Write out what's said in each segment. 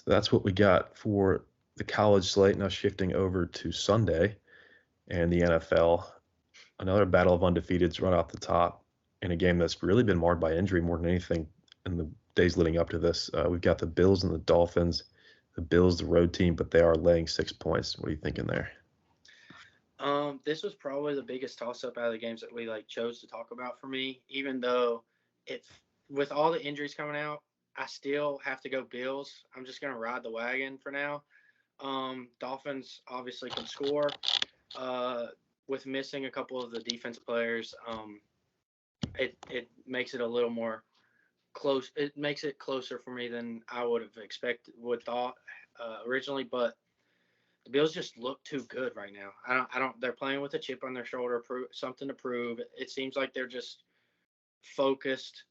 So that's what we got for the college slate. Now shifting over to Sunday and the NFL. Another battle of undefeateds right off the top in a game that's really been marred by injury more than anything in the days leading up to this. We've got the Bills and the Dolphins. The Bills, the road team, but they are laying 6 points. What are you thinking there? This was probably the biggest toss-up out of the games that we chose to talk about for me. Even though with all the injuries coming out, I still have to go Bills. I'm just gonna ride the wagon for now. Dolphins obviously can score. With missing a couple of the defensive players, it makes it a little more close. It makes it closer for me than I would thought originally. But the Bills just look too good right now. I don't. They're playing with a chip on their shoulder, something to prove. It seems like they're just focused.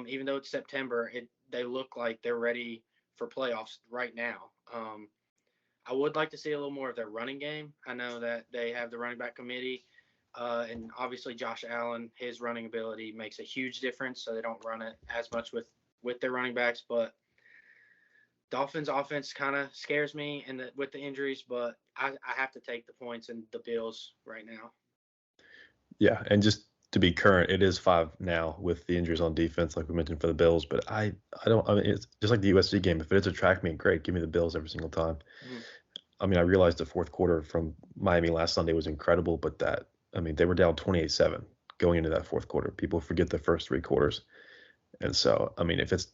Even though it's September, they look like they're ready for playoffs right now. I would like to see a little more of their running game. I know that they have the running back committee, and obviously Josh Allen, his running ability makes a huge difference, so they don't run it as much with their running backs. But Dolphins offense kind of scares me with the injuries, but I have to take the points and the Bills right now. Yeah, and just to be current, it is 5 now with the injuries on defense, like we mentioned for the Bills. But I mean, it's just like the USC game. If it is a track meet, great, give me the Bills every single time. Mm-hmm. I mean, I realized the fourth quarter from Miami last Sunday was incredible, but they were down 28-7 going into that fourth quarter. People forget the first 3 quarters. And so, I mean, if it's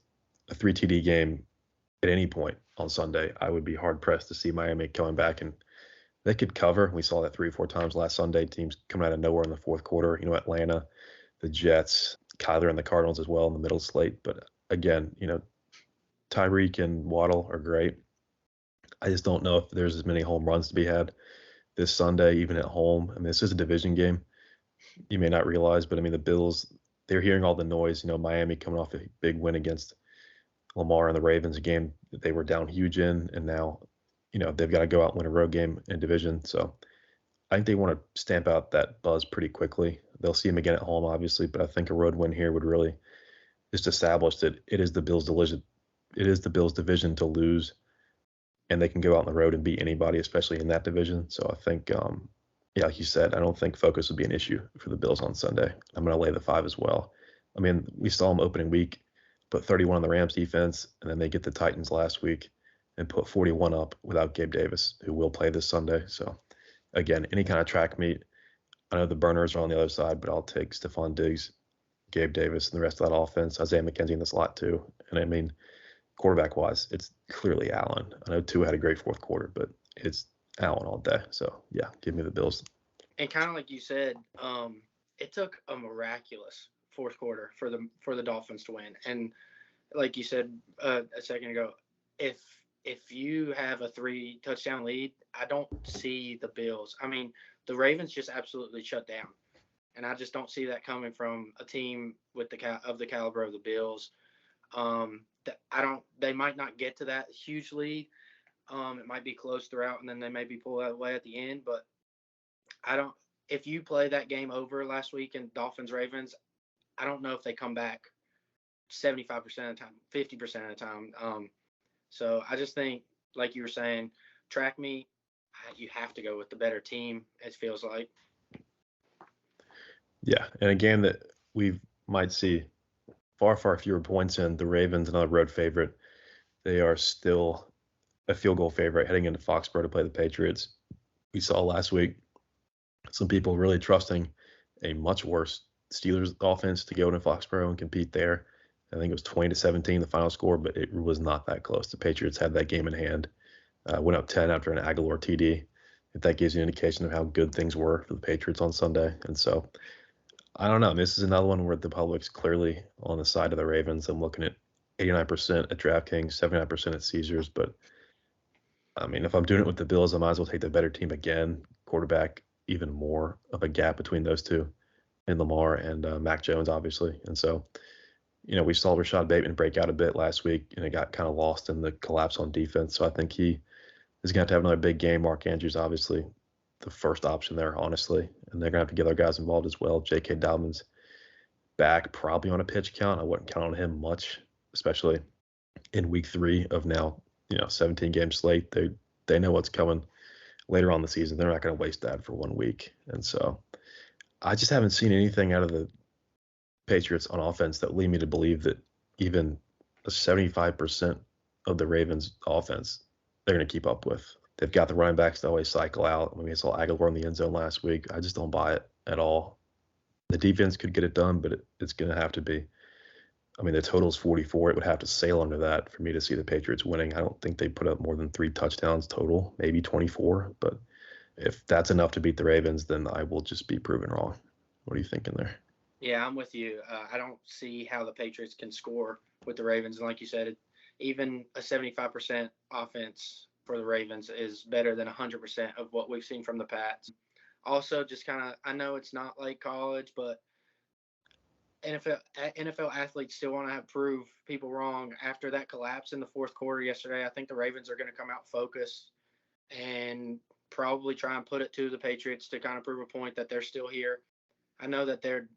a 3 TD game at any point on Sunday, I would be hard-pressed to see Miami coming back, and they could cover. We saw that 3 or 4 times last Sunday, teams coming out of nowhere in the fourth quarter. Atlanta, the Jets, Kyler and the Cardinals as well in the middle slate. But again, Tyreek and Waddle are great. I just don't know if there's as many home runs to be had this Sunday, even at home. I mean, this is a division game. You may not realize, but I mean, the Bills, they're hearing all the noise. Miami coming off a big win against Lamar and the Ravens, a game that they were down huge in, and now, they've got to go out and win a road game in division. So I think they want to stamp out that buzz pretty quickly. They'll see him again at home, obviously, but I think a road win here would really just establish that it is the Bills' division to lose. And they can go out on the road and beat anybody, especially in that division. So I think, like you said, I don't think focus would be an issue for the Bills on Sunday. I'm going to lay the 5 as well. I mean, we saw them opening week, put 31 on the Rams defense, and then they get the Titans last week and put 41 up without Gabe Davis, who will play this Sunday. So, again, any kind of track meet, I know the burners are on the other side, but I'll take Stephon Diggs, Gabe Davis, and the rest of that offense. Isaiah McKenzie in the slot too. And I mean, quarterback-wise, it's clearly Allen. I know Tua had a great fourth quarter, but it's Allen all day. So, yeah, give me the Bills. And kind of like you said, it took a miraculous fourth quarter for the Dolphins to win. And like you said a second ago, if you have a 3-touchdown lead, I don't see the Bills. I mean, the Ravens just absolutely shut down. And I just don't see that coming from a team with the caliber of the Bills. They might not get to that huge lead. It might be close throughout, and then they maybe pull that away at the end. But if you play that game over last week in Dolphins-Ravens, I don't know if they come back 75% of the time, 50% of the time. So I just think, like you were saying, track meet, you have to go with the better team, it feels like. Yeah, and a game that we might see far, far fewer points in. The Ravens, another road favorite. They are still a field goal favorite heading into Foxborough to play the Patriots. We saw last week some people really trusting a much worse Steelers offense to go into Foxborough and compete there. I think it was 20-17 the final score, but it was not that close. The Patriots had that game in hand. Went up 10 after an Aguilar TD. If that gives you an indication of how good things were for the Patriots on Sunday. And so, I don't know. This is another one where the public's clearly on the side of the Ravens. I'm looking at 89% at DraftKings, 79% at Caesars. But, I mean, if I'm doing it with the Bills, I might as well take the better team again. Quarterback, even more of a gap between those two, and Lamar and Mac Jones, obviously. And so, we saw Rashad Bateman break out a bit last week, and it got kind of lost in the collapse on defense. So I think he is going to have another big game. Mark Andrews, obviously, the first option there, honestly. And they're going to have to get other guys involved as well. J.K. Dobbins back, probably on a pitch count. I wouldn't count on him much, especially in week 3 of now 17-game slate. They know what's coming later on in the season. They're not going to waste that for 1 week. And so I just haven't seen anything out of the Patriots on offense that lead me to believe that even a 75% of the Ravens offense they're going to keep up with. They've got the running backs that always cycle out. We saw Aguilar in the end zone last week. I just don't buy it at all. The defense could get it done, but it's going to have to be. The total's 44. It would have to sail under that for me to see the Patriots winning. I don't think they put up more than 3 touchdowns total, maybe 24. But if that's enough to beat the Ravens, then I will just be proven wrong. What are you thinking there? Yeah, I'm with you. I don't see how the Patriots can score with the Ravens. And like you said, even a 75% offense for the Ravens is better than 100% of what we've seen from the Pats. Also, just kind of, I know it's not like college, but NFL athletes still want to prove people wrong. After that collapse in the fourth quarter yesterday, I think the Ravens are going to come out focused and probably try and put it to the Patriots to kind of prove a point that they're still here. I know that their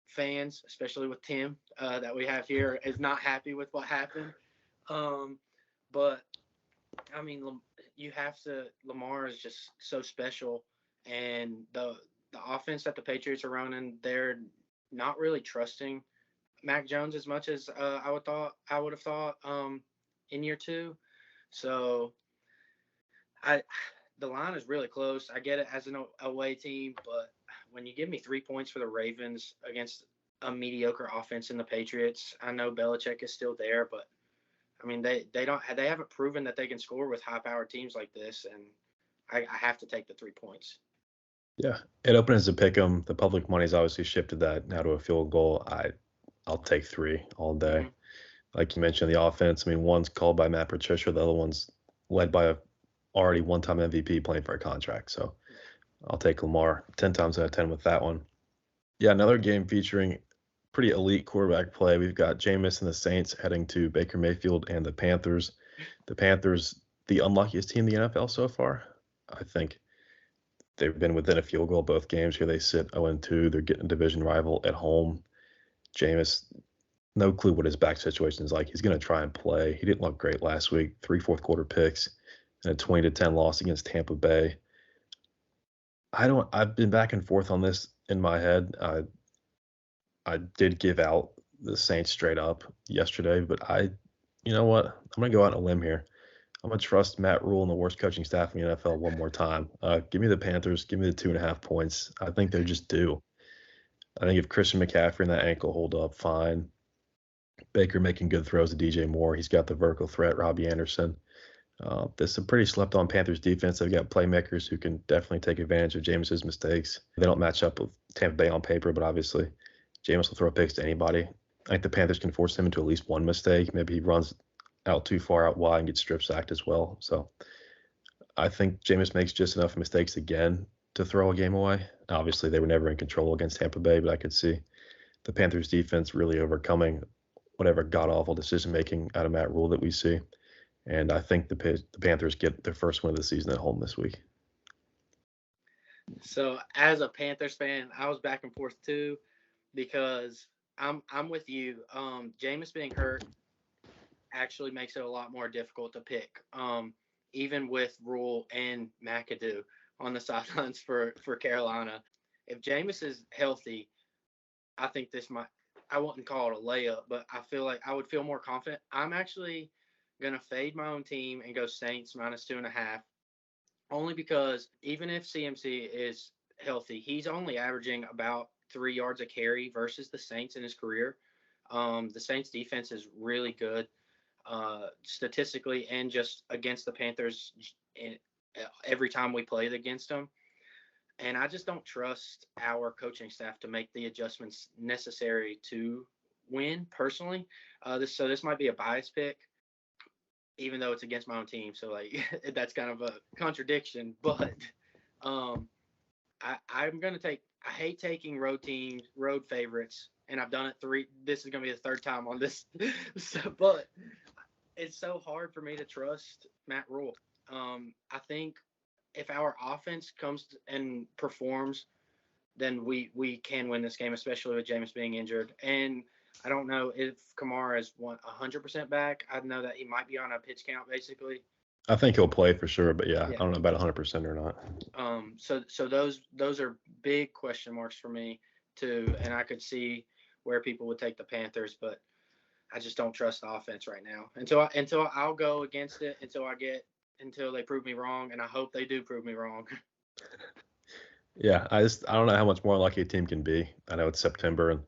fans, especially with Tim that we have here, is not happy with what happened. But you have to. Lamar is just so special, and the offense that the Patriots are running, they're not really trusting Mac Jones as much as I would have thought in year 2. So the line is really close. I get it as an away team, but when you give me 3 points for the Ravens against a mediocre offense in the Patriots, I know Belichick is still there, but they haven't proven that they can score with high-powered teams like this, and I have to take the 3 points. Yeah, it opened as a pick 'em. The public money's obviously shifted that now to a field goal. I'll take 3 all day. Mm-hmm. Like you mentioned, the offense. One's called by Matt Patricia, the other one's led by a already one-time MVP playing for a contract. So I'll take Lamar 10 times out of 10 with that one. Yeah, another game featuring pretty elite quarterback play. We've got Jameis and the Saints heading to Baker Mayfield and the Panthers. The Panthers, the unluckiest team in the NFL so far. I think they've been within a field goal both games. Here they sit 0-2. They're getting a division rival at home. Jameis, no clue what his back situation is like. He's going to try and play. He didn't look great last week. 3 fourth-quarter picks and a 20-10 loss against Tampa Bay. I've been back and forth on this in my head. I did give out the Saints straight up yesterday, but you know what? I'm going to go out on a limb here. I'm going to trust Matt Rule and the worst coaching staff in the NFL one more time. Give me the Panthers. Give me the 2.5 points. I think they're just due. I think if Christian McCaffrey and that ankle hold up, fine. Baker making good throws to DJ Moore. He's got the vertical threat, Robbie Anderson. This is a pretty slept-on Panthers defense. They've got playmakers who can definitely take advantage of Jameis's mistakes. They don't match up with Tampa Bay on paper, but obviously Jameis will throw picks to anybody. I think the Panthers can force him into at least one mistake. Maybe he runs out too far out wide and gets strip sacked as well. So I think Jameis makes just enough mistakes again to throw a game away. Obviously, they were never in control against Tampa Bay, but I could see the Panthers defense really overcoming whatever god-awful decision-making out of Matt Rule that we see. And I think the Panthers get their first win of the season at home this week. So as a Panthers fan, I was back and forth too, because I'm with you. Jameis being hurt actually makes it a lot more difficult to pick. Even with Rule and McAdoo on the sidelines for Carolina. If Jameis is healthy, I think I wouldn't call it a layup, but I feel like I would feel more confident. I'm actually going to fade my own team and go Saints -2.5, only because even if CMC is healthy, he's only averaging about 3 yards a carry versus the Saints in his career. The Saints defense is really good statistically and just against the Panthers every time we played against them. And I just don't trust our coaching staff to make the adjustments necessary to win personally. This might be a biased pick, even though it's against my own team. So that's kind of a contradiction, but I'm going to I hate taking road favorites, and I've done it 3. This is going to be the 3rd time on this. But it's so hard for me to trust Matt Rule. I think if our offense comes and performs, then we can win this game, especially with Jameis being injured. And I don't know if Kamara is 100% back. I know that he might be on a pitch count basically. I think he'll play for sure, but yeah, Yeah. I don't know about 100% or not. So those are big question marks for me too, and I could see where people would take the Panthers, but I just don't trust the offense right now. Until I'll go against it until they prove me wrong, and I hope they do prove me wrong. Yeah, I don't know how much more unlucky a team can be. I know it's September and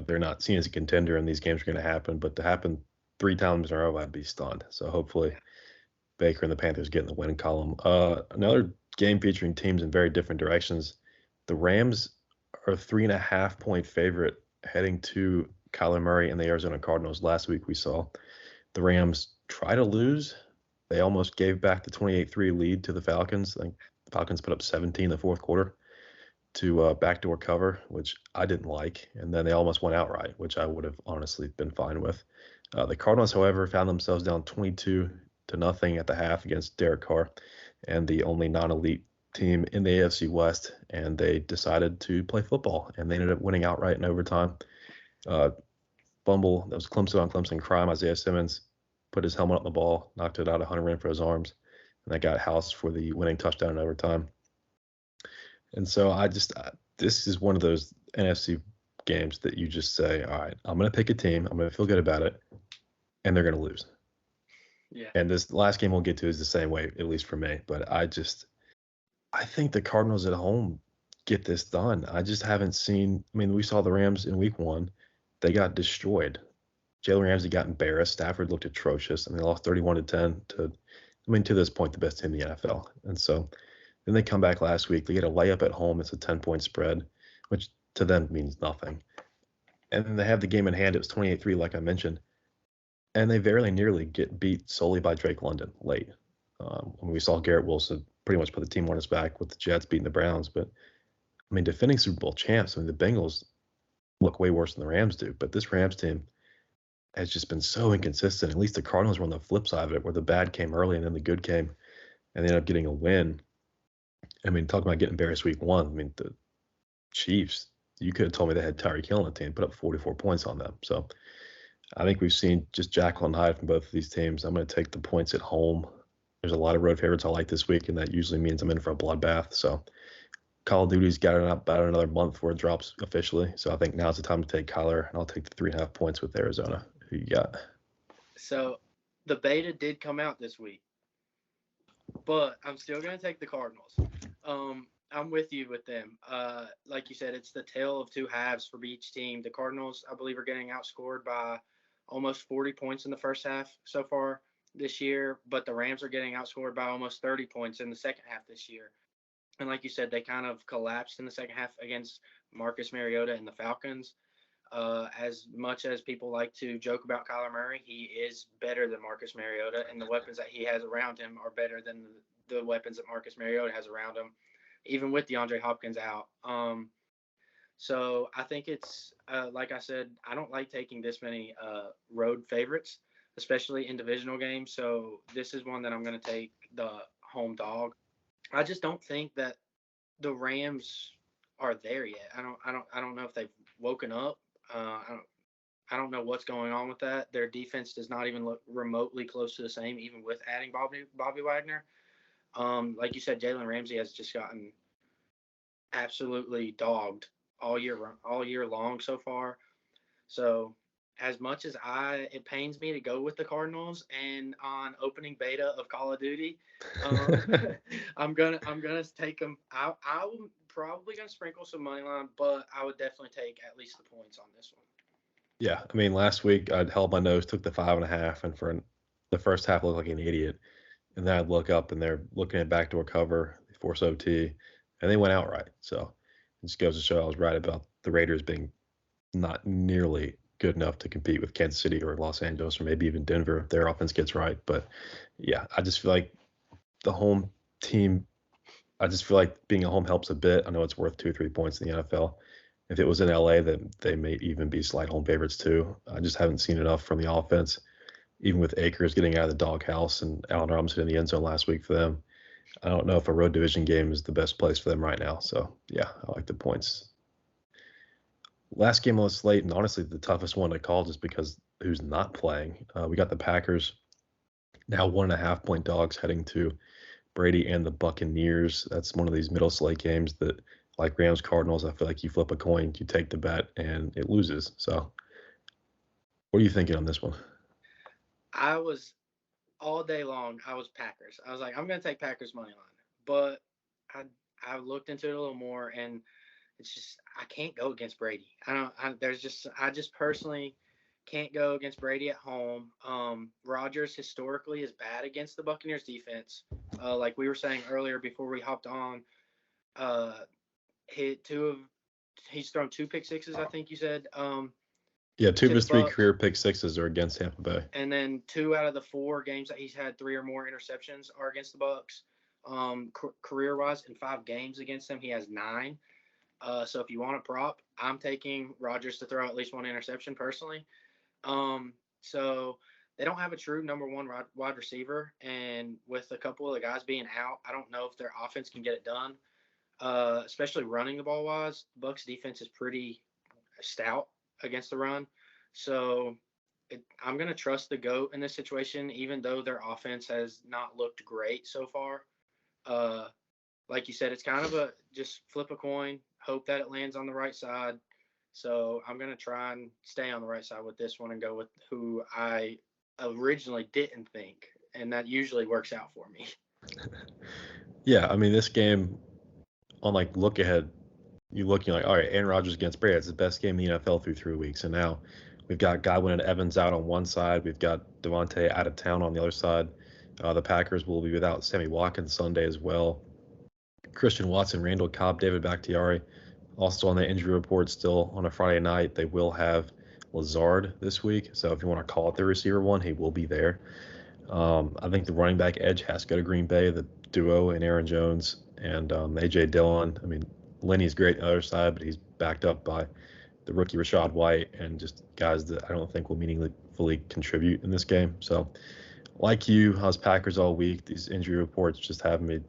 they're not seen as a contender and these games are going to happen, but to happen 3 times in a row, I'd be stunned. So hopefully Baker and the Panthers get in the win column. Another game featuring teams in very different directions. The Rams are a 3.5-point favorite heading to Kyler Murray and the Arizona Cardinals. Last week we saw the Rams try to lose. They almost gave back the 28-3 lead to the Falcons. I think the Falcons put up 17 in the fourth quarter to backdoor cover, which I didn't like. And then they almost went outright, which I would have honestly been fine with. The Cardinals, however, found themselves down 22-0 at the half against Derek Carr and the only non-elite team in the AFC West. And they decided to play football, and they ended up winning outright in overtime. Fumble, that was Clemson on Clemson crime. Isaiah Simmons put his helmet on the ball, knocked it out. Hunter ran for his arms, and that got House for the winning touchdown in overtime. And so this is one of those NFC games that you just say, all right, I'm going to pick a team. I'm going to feel good about it, and they're going to lose. Yeah. And this last game we'll get to is the same way, at least for me. But I think the Cardinals at home get this done. I just haven't seen. I mean, we saw the Rams in week 1. They got destroyed. Jalen Ramsey got embarrassed. Stafford looked atrocious, and they lost 31-10 to this point, the best team in the NFL. And so then they come back last week. They get a layup at home. It's a 10-point spread, which to them means nothing. And then they have the game in hand. It was 28-3, like I mentioned. And they very nearly get beat solely by Drake London late. We saw Garrett Wilson pretty much put the team on his back with the Jets beating the Browns. But, I mean, defending Super Bowl champs, the Bengals look way worse than the Rams do. But this Rams team has just been so inconsistent. At least the Cardinals were on the flip side of it, where the bad came early and then the good came, and they ended up getting a win. I mean, talking about getting embarrassed week 1, I mean, the Chiefs, you could have told me they had Tyreek Hill on the team, put up 44 points on them. So I think we've seen just Jekyll and Hyde from both of these teams. I'm going to take the points at home. There's a lot of road favorites I like this week, and that usually means I'm in for a bloodbath. So Call of Duty's got about another month before it drops officially. So I think now's the time to take Kyler, and I'll take the 3.5 points with Arizona. Who you got? So the beta did come out this week, but I'm still going to take the Cardinals. I'm with you with them. Like you said, it's the tale of two halves for each team. The Cardinals, I believe, are getting outscored by almost 40 points in the first half so far this year, but the Rams are getting outscored by almost 30 points in the second half this year. And like you said, they kind of collapsed in the second half against Marcus Mariota and the Falcons. As much as people like to joke about Kyler Murray, he is better than Marcus Mariota, and the weapons that he has around him are better than the weapons that Marcus Mariota has around him, even with DeAndre Hopkins out. So I think it's, like I said, I don't like taking this many road favorites, especially in divisional games. So this is one that I'm going to take the home dog. I just don't think that the Rams are there yet. I don't know if they've woken up. I don't know what's going on with that. Their defense does not even look remotely close to the same, even with adding Bobby Wagner. Like you said, Jalen Ramsey has just gotten absolutely dogged all year long so far. So as much as it pains me to go with the Cardinals and on opening beta of Call of Duty, I'm gonna take them. I'm probably gonna sprinkle some money line, but I would definitely take at least the points on this one. Yeah, I mean, last week I'd held my nose, took the 5.5, and for the first half I looked like an idiot. And then I'd look up and they're looking at backdoor cover, force OT, and they went outright. So it just goes to show I was right about the Raiders being not nearly good enough to compete with Kansas City or Los Angeles or maybe even Denver if their offense gets right. But yeah, I just feel like the home team, I just feel like being a home helps a bit. I know it's worth 2 or 3 points in the NFL. If it was in LA, then they may even be slight home favorites too. I just haven't seen enough from the offense, even with Akers getting out of the doghouse and Allen Robinson in the end zone last week for them. I don't know if a road division game is the best place for them right now. So, yeah, I like the points. Last game on the slate, and honestly the toughest one to call just because who's not playing. We got the Packers now 1.5 point dogs heading to Brady and the Buccaneers. That's one of these middle slate games that, like Rams Cardinals, I feel like you flip a coin, you take the bet, and it loses. So, what are you thinking on this one? I was all day long. I was Packers. I was like, I'm gonna take Packers money line, but I looked into it a little more, and it's just I can't go against Brady. I just personally can't go against Brady at home. Rodgers historically is bad against the Buccaneers defense. Like we were saying earlier before we hopped on, uh, hit two of he's thrown two pick sixes. I think you said. Yeah, two To of the his three Bucks, career pick sixes are against Tampa Bay. and then 2 out of the 4 games that he's had 3 or more interceptions are against the Bucks. Career wise, in 5 games against them, he has 9. So if you want a prop, I'm taking Rodgers to throw at least 1 interception personally. So they don't have a true number 1 wide receiver, and with a couple of the guys being out, I don't know if their offense can get it done. Especially running the ball wise, Bucks defense is pretty stout against the run. So I'm going to trust the GOAT in this situation, even though their offense has not looked great so far. Uh, like you said, it's kind of a just flip a coin, hope that it lands on the right side. So I'm going to try and stay on the right side with this one and go with who I originally didn't think. And that usually works out for me. Yeah, I mean, this game on like look ahead, you're like, all right, Aaron Rodgers against Brady, it's the best game in the NFL through 3 weeks. And now we've got Godwin and Evans out on one side. We've got Devontae out of town on the other side. The Packers will be without Sammy Watkins Sunday as well. Christian Watson, Randall Cobb, David Bakhtiari, also on the injury report still on a Friday night. They will have Lazard this week. So if you want to call it the receiver one, he will be there. I think the running back edge has to go to Green Bay, the duo and Aaron Jones and A.J. Dillon. I mean, Lenny's great on the other side, but he's backed up by the rookie Rashad White and just guys that I don't think will meaningfully contribute in this game. So, like you, I was Packers all week. These injury reports just have me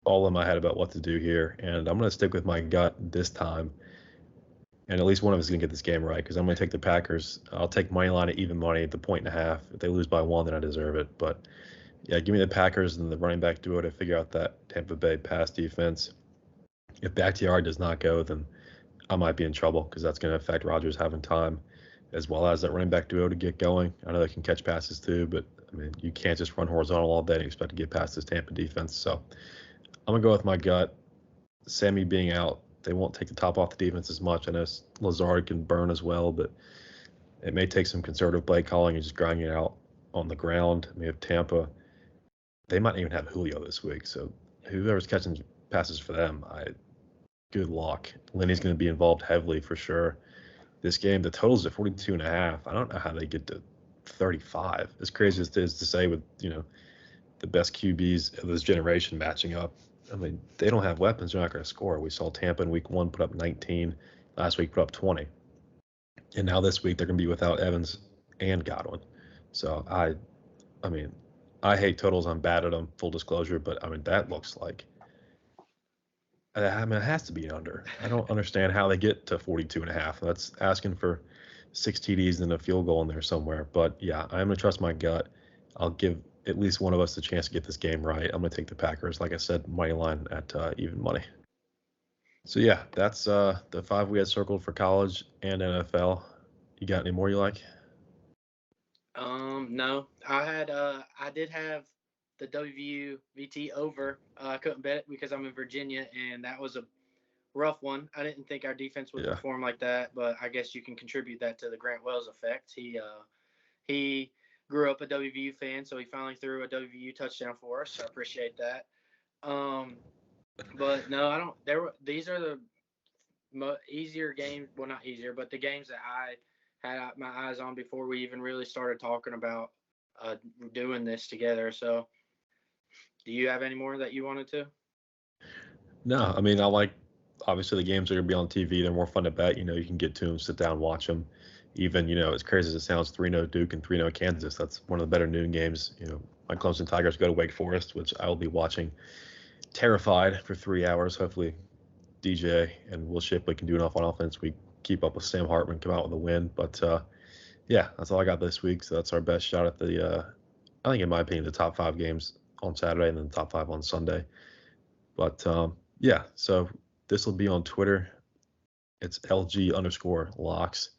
all in my head about what to do here, and I'm going to stick with my gut this time. And at least one of us is going to get this game right because I'm going to take the Packers. I'll take money line at even money at the 1.5. If they lose by 1, then I deserve it. But yeah, give me the Packers and the running back duo to figure out that Tampa Bay pass defense. If Bakhtiari does not go, then I might be in trouble because that's going to affect Rodgers having time as well as that running back duo to get going. I know they can catch passes too, but I mean, you can't just run horizontal all day and expect to get past this Tampa defense. So I'm going to go with my gut. Sammy being out, they won't take the top off the defense as much. I know Lazard can burn as well, but it may take some conservative play calling and just grinding it out on the ground. I mean, if Tampa, they might even have Julio this week. So whoever's catching passes for them, good luck. Lenny's going to be involved heavily for sure. This game, the total's at 42.5. I don't know how they get to 35. As crazy as it is to say with, the best QBs of this generation matching up. I mean, they don't have weapons. They're not going to score. We saw Tampa in week 1 put up 19. Last week put up 20. And now this week they're going to be without Evans and Godwin. So I mean, I hate totals. I'm bad at them, full disclosure. But I mean, that looks like, I mean, it has to be an under. I don't understand how they get to 42.5. That's asking for 6 TDs and a field goal in there somewhere. But yeah, I'm going to trust my gut. I'll give at least one of us the chance to get this game right. I'm going to take the Packers, like I said, money line at even money. So yeah, that's the 5 we had circled for college and NFL. You got any more you like? No, I did have the WVT over. I couldn't bet it because I'm in Virginia, and that was a rough one. I didn't think our defense would perform like that, but I guess you can contribute that to the Grant Wells effect. He grew up a WVU fan, so he finally threw a WVU touchdown for us. So I appreciate that. But no, I don't. These are the easier games. Well, not easier, but the games that I had my eyes on before we even really started talking about doing this together. So, do you have any more that you wanted to? No, I mean, obviously the games are going to be on TV. They're more fun to bet. You can get to them, sit down, watch them. Even, as crazy as it sounds, 3-0 Duke and 3-0 Kansas. That's one of the better noon games. My Clemson Tigers go to Wake Forest, which I will be watching terrified for 3 hours. Hopefully DJ and Will Shipley can do enough on offense. We keep up with Sam Hartman, come out with a win. But yeah, that's all I got this week. So that's our best shot at the, I think in my opinion, the top 5 games on Saturday and then the top 5 on Sunday. But yeah, so this will be on Twitter. It's LG_locks.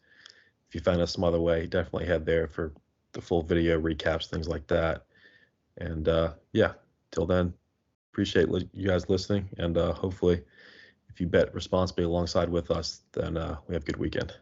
If you find us some other way, definitely head there for the full video recaps, things like that. And yeah, till then, appreciate you guys listening. And hopefully, if you bet responsibly alongside with us, then we have a good weekend.